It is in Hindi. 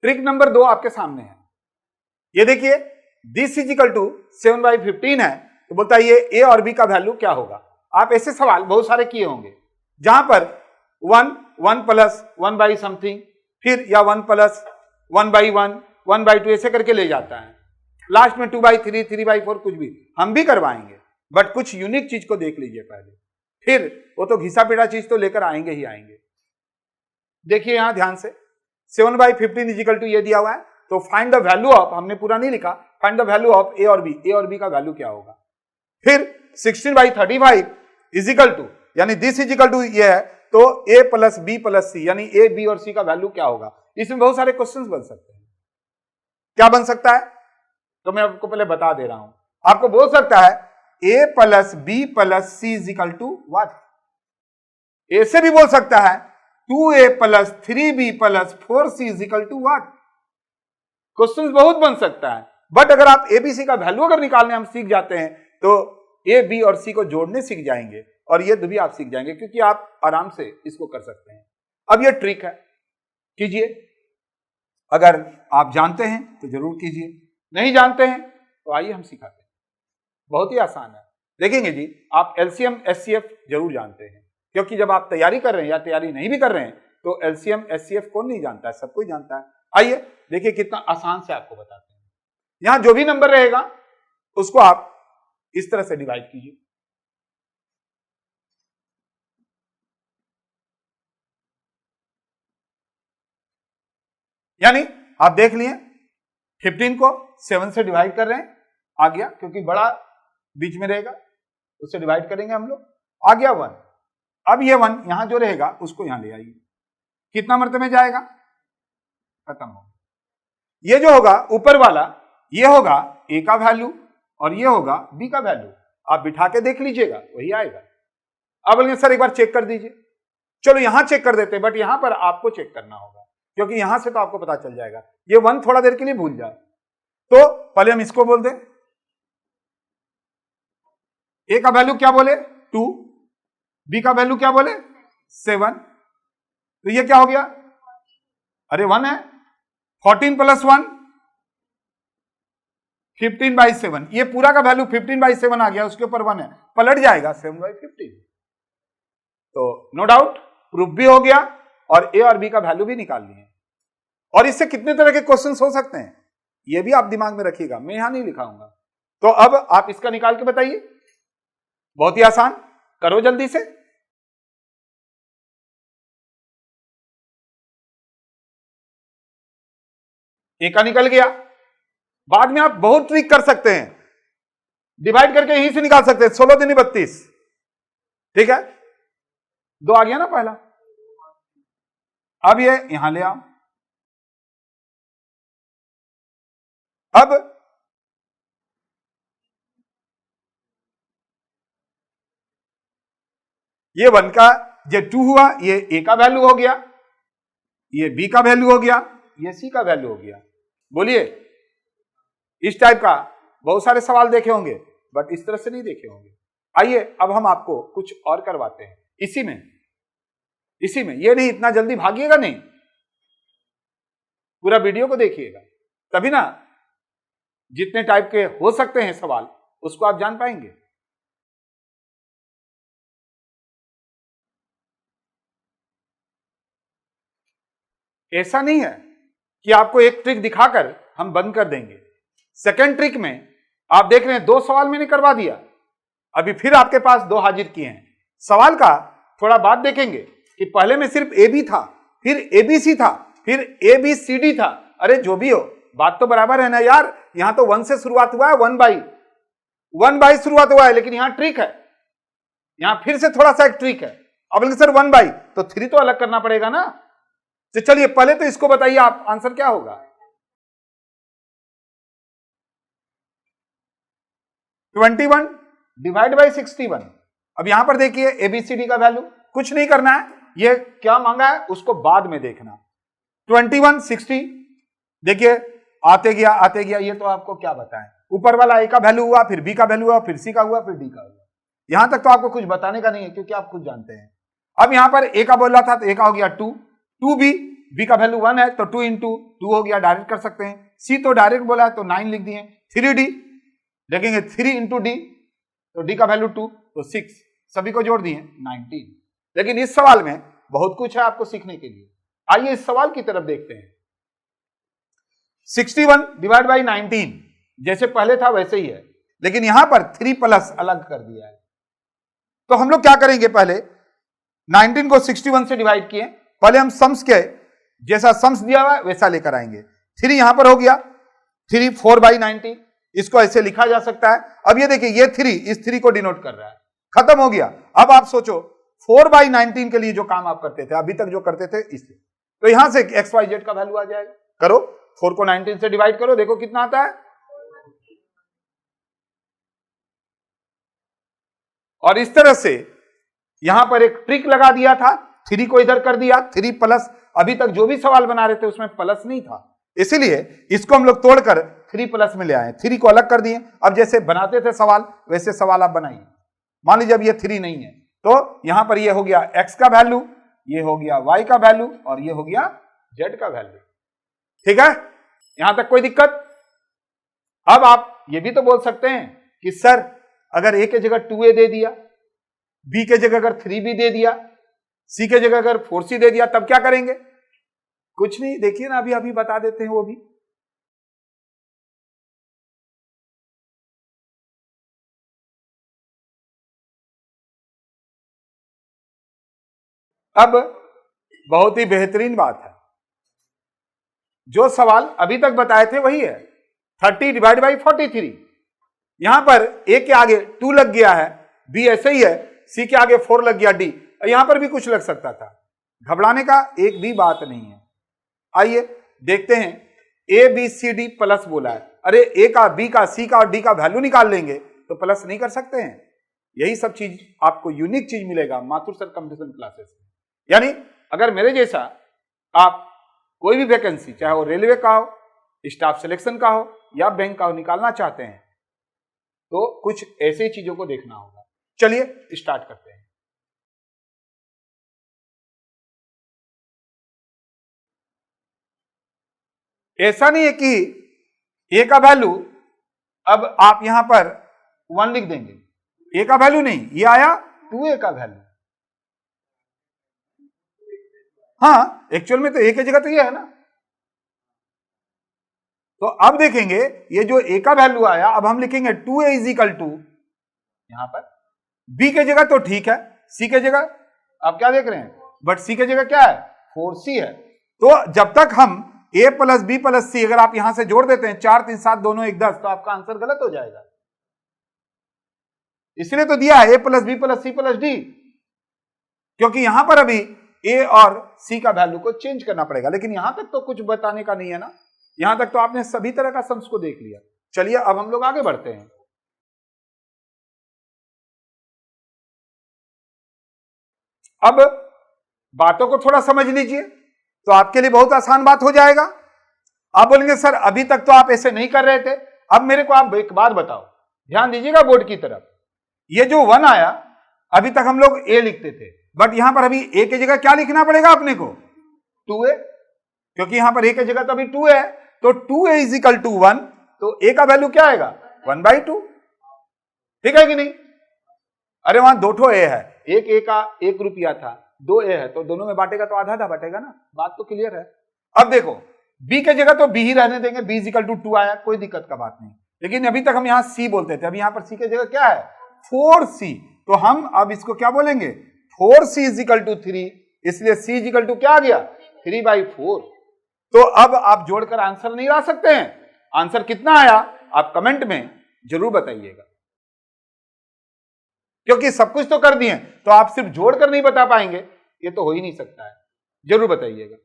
ट्रिक नंबर 2 आपके सामने है। ये देखिए दिस इज इक्वल टू 7/15 है, तो बोलता है ये ए और बी का वैल्यू क्या होगा। आप ऐसे सवाल बहुत सारे किए होंगे जहां पर 1 प्लस 1 बाई समथिंग, फिर या 1 प्लस 1/1, 1/2 ऐसे करके ले जाता है, लास्ट में 2/3, 3/4 कुछ भी हम भी करवाएंगे, बट कुछ यूनिक चीज को देख लीजिए पहले, फिर वो तो घिसा पिटा चीज तो लेकर आएंगे ही आएंगे। देखिए यहां ध्यान से 7/15 इज इक्वल टू ये दिया हुआ है, तो फाइंड द वैल्यू ऑफ, हमने पूरा नहीं लिखा, फाइंड द वैल्यू ऑफ ए और बी का वैल्यू क्या होगा। फिर 16/35 इज इक्वल टू, यानी दिस इज इक्वल टू ये है, तो ए प्लस बी प्लस सी, यानी ए बी और सी का वैल्यू क्या होगा। इसमें बहुत सारे क्वेश्चंस बन सकते हैं। क्या बन सकता है तो मैं आपको पहले बता दे रहा हूं। आपको बोल सकता है A plus B plus C is equal to what. ऐसे भी बोल सकता है 2a plus 3b plus 4c is equal to what. Questions बहुत बन सकता है, बट अगर आप एबीसी का वैल्यू अगर निकालने हम सीख जाते हैं तो ए बी और सी को जोड़ने सीख जाएंगे, और ये भी आप सीख जाएंगे, क्योंकि आप आराम से इसको कर सकते हैं। अब ये ट्रिक है, कीजिए। अगर आप जानते हैं तो जरूर कीजिए, नहीं जानते हैं तो आइए हम सिखाते हैं। बहुत ही आसान है। देखेंगे जी, आप एलसीएम एचसीएफ जरूर जानते हैं, क्योंकि जब आप तैयारी कर रहे हैं या तैयारी नहीं भी कर रहे हैं तो एलसीएम एचसीएफ कौन नहीं जानता है, सब कोई जानता है। आइए देखिए कितना आसान से आपको बताते हैं। यहां जो भी नंबर रहेगा उसको आप इस तरह से डिवाइड कीजिए। यानी आप देख लिए 15 को 7 से डिवाइड कर रहे हैं, आ गया, क्योंकि बड़ा बीच में रहेगा उससे डिवाइड करेंगे हम लोग, आ गया 1। अब ये 1 यहां जो रहेगा उसको यहां ले आइए, कितना मरतबे में जाएगा, खत्म हो। ये जो होगा ऊपर वाला ये होगा ए का वैल्यू और ये होगा बी का वैल्यू, आप बिठा के देख लीजिएगा वही आएगा। अब बोलेंगे सर एक बार चेक कर दीजिए, चलो यहां चेक कर देते हैं, बट यहां पर आपको चेक करना होगा, क्योंकि यहां से तो आपको पता चल जाएगा। ये 1 थोड़ा देर के लिए भूल जाए, तो पहले हम इसको बोल दें, ए का वैल्यू क्या बोले 2, बी का वैल्यू क्या बोले 7, तो ये क्या हो गया, अरे 1 है, 14 प्लस 1 15/7, ये पूरा का वैल्यू 15/7 आ गया, उसके ऊपर 1 है, पलट जाएगा 7/15। तो नो डाउट प्रूफ भी हो गया और ए और बी का वैल्यू भी निकाल लिए। और इससे कितने तरह के क्वेश्चंस हो सकते हैं ये भी आप दिमाग में रखिएगा, मैं यहां नहीं लिखाऊंगा। तो अब आप इसका निकाल के बताइए, बहुत ही आसान, करो जल्दी से। ए का निकल गया, बाद में आप बहुत ट्रिक कर सकते हैं, डिवाइड करके यहीं से निकाल सकते हैं, 16 दूनी 32, ठीक है, 2 आ गया ना पहला। अब ये यहां ले आओ, अब ये 1 का ये 2 हुआ, ये ए का वैल्यू हो गया, ये बी का वैल्यू हो गया, ये सी का वैल्यू हो गया। बोलिए, इस टाइप का बहुत सारे सवाल देखे होंगे, बट इस तरह से नहीं देखे होंगे। आइए अब हम आपको कुछ और करवाते हैं इसी में, ये नहीं, इतना जल्दी भागिएगा नहीं, पूरा वीडियो को देखिएगा, तभी ना जितने टाइप के हो सकते हैं सवाल उसको आप जान पाएंगे। ऐसा नहीं है कि आपको एक ट्रिक दिखाकर हम बंद कर देंगे। सेकंड ट्रिक में आप देख रहे हैं 2 सवाल मैंने करवा दिया, अभी फिर आपके पास 2 हाजिर किए हैं। सवाल का थोड़ा बाद देखेंगे कि पहले में सिर्फ ए बी था, फिर ए बी सी था, फिर ए बी सी डी था। अरे जो भी हो, बात तो बराबर है ना यार, यहां तो 1 से शुरुआत हुआ है, 1 बाई शुरुआत हुआ है, लेकिन यहां ट्रिक है, यहां फिर से थोड़ा सा एक ट्रिक है। अब सर 1 बाई तो 3 तो अलग करना पड़ेगा ना। तो चलिए पहले तो इसको बताइए आप, आंसर क्या होगा। 21 डिवाइड बाई 61। अब यहां पर देखिए एबीसीडी का वैल्यू, कुछ नहीं करना है, ये क्या मांगा है उसको बाद में देखना। 21 60, देखिए आते गया, ये तो आपको क्या बताएं, ऊपर वाला ए का वैल्यू हुआ, फिर बी का वैल्यू हुआ, फिर सी का हुआ, फिर डी का हुआ। यहां तक तो आपको कुछ बताने का नहीं है, क्योंकि आप खुद जानते हैं। अब यहां पर ए का बोल रहा था तो ए का हो गया 2, 2b, बी का वैल्यू 1 है तो 2 इंटू 2 हो गया, डायरेक्ट कर सकते हैं। सी तो डायरेक्ट बोला है तो 9 लिख दिए। 3D देखेंगे 3 इंटू डी तो डी का वैल्यू 2 तो 6, सभी को जोड़ दिए 19। लेकिन इस सवाल में बहुत कुछ है आपको सीखने के लिए। आइए इस सवाल की तरफ देखते हैं। 61 डिवाइड बाई 19 जैसे पहले था वैसे ही है, लेकिन यहां पर 3 प्लस अलग कर दिया है। तो हम लोग क्या करेंगे, पहले 19 को 61 से डिवाइड किए, पहले हम सम्स के जैसा सम्स दिया हुआ है वैसा लेकर आएंगे। 3 यहां पर हो गया, 3 4 बाई 90, इसको ऐसे लिखा जा सकता है। अब ये देखिए ये 3 इस 3 को डिनोट कर रहा है, खत्म हो गया। अब आप सोचो 4 बाई 19 के लिए जो काम आप करते थे अभी तक जो करते थे इससे, तो यहां से XYZ का वैल्यू आ जाएगा। करो 4 को 19 से डिवाइड करो, देखो कितना आता है। और इस तरह से यहां पर एक ट्रिक लगा दिया था, 3 को इधर कर दिया, 3 प्लस, अभी तक जो भी सवाल बना रहे थे उसमें प्लस नहीं था, इसीलिए इसको हम लोग तोड़कर 3 प्लस में ले आए, 3 को अलग कर दिए। अब जैसे बनाते थे सवाल वैसे सवाल आप बनाइए। मान लीजिए अब ये 3 नहीं है तो यहां पर ये हो गया x का वैल्यू, ये हो गया y का वैल्यू और ये हो गया z का वैल्यू। ठीक है, यहां तक कोई दिक्कत? अब आप ये भी तो बोल सकते हैं कि सर अगर a के जगह 2a दे दिया, b के जगह अगर 3b दे दिया, c के जगह अगर 4c दे दिया, तब क्या करेंगे? कुछ नहीं, देखिए ना, अभी बता देते हैं वो भी। अब बहुत ही बेहतरीन बात है, जो सवाल अभी तक बताए थे वही है, 30 डिवाइड बाई 43। यहां पर a के आगे 2 लग गया है, b ऐसे ही है, c के आगे 4 लग गया, d यहां पर भी कुछ लग सकता था, घबराने का एक भी बात नहीं है। आइए देखते हैं, a b c d plus बोला है, अरे a का, b का, c का और d का वैल्यू निकाल लेंगे तो प्लस नहीं कर सकते हैं? यही सब चीज आपको यूनिक चीज मिलेगा माथुर सर कंपटीशन क्लासेस में। यानी अगर मेरे जैसा आप कोई भी वैकेंसी, चाहे वो रेलवे का हो, स्टाफ सिलेक्शन का हो या बैंक का हो, निकालना चाहते हैं तो कुछ ऐसी चीजों को देखना होगा। चलिए स्टार्ट करते हैं। ऐसा नहीं है कि a का वैल्यू अब आप यहां पर 1 लिख देंगे, a का वैल्यू नहीं, ये आया 2a का वैल्यू। हाँ, एक्चुअल में तो a की जगह तो ये है ना। तो अब देखेंगे ये जो a का वैल्यू आया, अब हम लिखेंगे 2a इज इक्वल टू, यहां पर b के जगह तो ठीक है, c के जगह आप क्या देख रहे हैं, बट c के जगह क्या है, 4c है। तो जब तक हम a प्लस बी प्लस सी अगर आप यहां से जोड़ देते हैं, 4 3 7 दोनों 1 10, तो आपका आंसर गलत हो जाएगा। इसलिए तो दिया है a plus B plus C plus D, क्योंकि यहां पर अभी a और c का वैल्यू को चेंज करना पड़ेगा। लेकिन यहां तक तो कुछ बताने का नहीं है ना, यहां तक तो आपने सभी तरह का सम्स को देख लिया। चलिए अब हम लोग आगे बढ़ते हैं। अब बातों को थोड़ा समझ लीजिए तो आपके लिए बहुत आसान बात हो जाएगा। आप बोलेंगे सर अभी तक तो आप ऐसे नहीं कर रहे थे, अब मेरे को आप एक बात बताओ, ध्यान दीजिएगा बोर्ड की तरफ। ये जो 1 आया, अभी तक हम लोग a लिखते थे, बट यहां पर अभी a की जगह क्या लिखना पड़ेगा अपने को, 2a, क्योंकि यहां पर a की जगह तो अभी 2 है, तो 2a इज इक्वल टू 1, तो a का वैल्यू क्या आएगा, 1/2। ठीक है कि नहीं? अरे वहां 2 ठो a है, एक a का 1 रुपया था, 2 a है, तो दोनों में बांटेगा तो आधा आधा बांटेगा ना, बात तो क्लियर है। अब देखो b की जगह तो b ही रहने देंगे, b इज इक्वल टू 2 आया, कोई दिक्कत का बात नहीं। लेकिन अभी तक हम यहां c बोलते थे, अभी यहां पर c की जगह क्या है, 4c, तो हम अब इसको क्या बोलेंगे, 4c इज इक्वल टू 3, इसलिए c इज इक्वल टू क्या आ गया, 3/4। तो अब आप जोड़कर आंसर नहीं ला सकते हैं, आंसर कितना आया आप कमेंट में जरूर बताइएगा, क्योंकि सब कुछ तो कर दिए, तो आप सिर्फ जोड़कर नहीं बता पाएंगे, ये तो हो ही नहीं सकता है, जरूर बताइएगा।